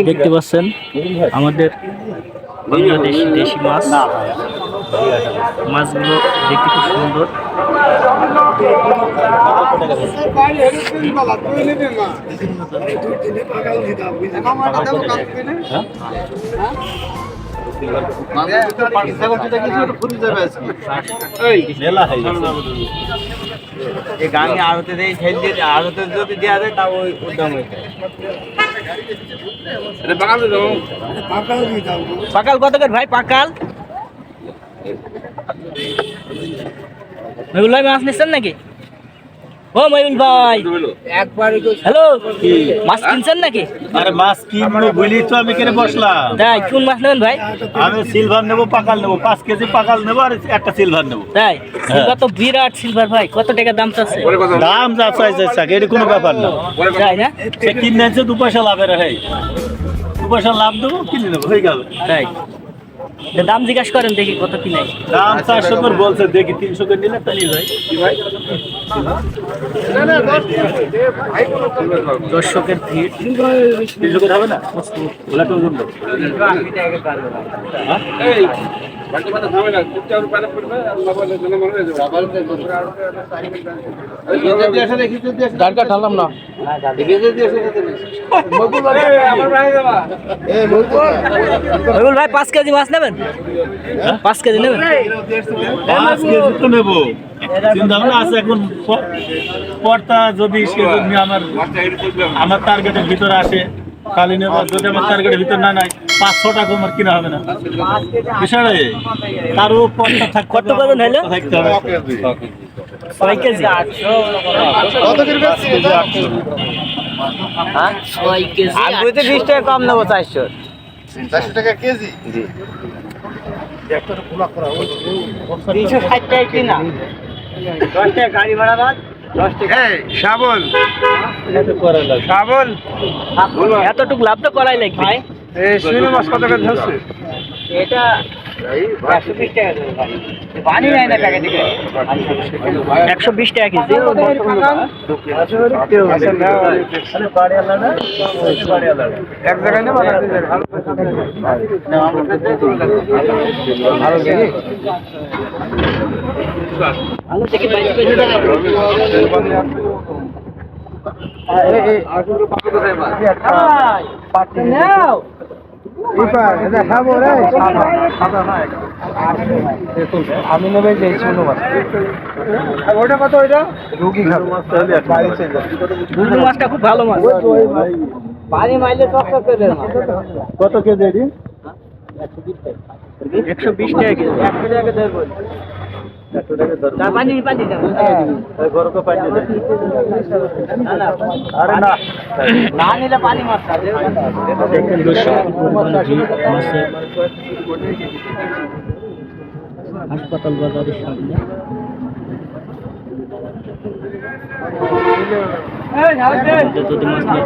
দেখতে পাচ্ছেন আমাদের বাংলাদেশি দেশি মাছ। মাছগুলো দেখতে খুব সুন্দর। আড়তে দেয় আড়তে যদি দেওয়া যায় তা ওই উদ্যম পাকাল কত করে ভাই? পাকাল মহিবুল ভাই মাছ নিচ্ছেন নাকি? ও মহিবুল ভাই, হ্যালো, মাছ কিনছেন নাকি? আরে মাছ কিনবো বলি তো আমি কেন বসলাম। তাই কোন মাছ নেবেন ভাই? আমি সিলভার নেবো, পাকাল নেবো, 5 কেজি পাকাল নেবো আর একটা সিলভার নেবো। তাই সিলভার তো বিরাট সিলভার ভাই, কত টাকা দাম চাচ্ছে? দাম যা চাইছে এটা কোনো ব্যাপার না। তাই না? সে কিনে আনছে 2 পয়সা লাভের, হ্যাঁ 2 পয়সা লাভ দেবো, কিনে নেবো, হয়ে গেল। তাই দাম জিজ্ঞাসা করেন দেখি কত কি নাই। দাম 400 করে বলছে, দেখি 300 করে নিলে তো নিয়ে যাই। দর্শকের ভিড় 300 করে হবে না, ওলা তো ওজন দেবো। ঢাললাম না। মহিবুল ভাই 5 কেজি মাছ নেবেন? 5 কেজি নেবেন? 5 কেজি তো নেবো, চিন্তা ভাবনা আছে এখন। পর্তা যদি সে যদি আমার টার্গেটের ভিতরে আসে তাহলে নেব, যদি আমার টার্গেটের ভিতরে না নাই 500 টাকা আমার কিনা হবে না। বিষয়টা তারও পর্তা থাকতে কত ওজন হলো? থাকতে হবে। 6 কেজি। কত করে বেচছি এটা? 6 কেজি। আর বইতে 20 টাকা কম নেবো, 400 টাকা কেজি। জি 360 টাকা কিনা, 10 টাকা গাড়ি ভাড়া বাদ, 10 টাকা। এই শাবল শাবল এতটুকু লাভ তো করাই লাগবে। এই শিঙি মাছ কত করে ধরছে? এটা 120 টাকা দেবো ভাই। পানি নাই না প্যাকেটে। 120 টাকা কেজি। এক জায়গায় নেবো না, ভালো দেখি আলু থেকে 22 কেজি টাকা। আমি নেবে যে ছোট মাছ। ওটা কত? ওইটা রুগী খাবে। রুই মাছটা খুব ভালো মাছ। পানি মাইলে চকচক করে দেন। কত কেজি এটি? 120 টাকা কেজি। 100 টাকা দেবো। পানি পানি দাও। গরুকে পানি দেয়। না না, আরে না, না নিলে পানি মাছ দেখেন দর্শক মাছের হাসপাতাল বাজারের সামনে। যদি মাছ নিয়ে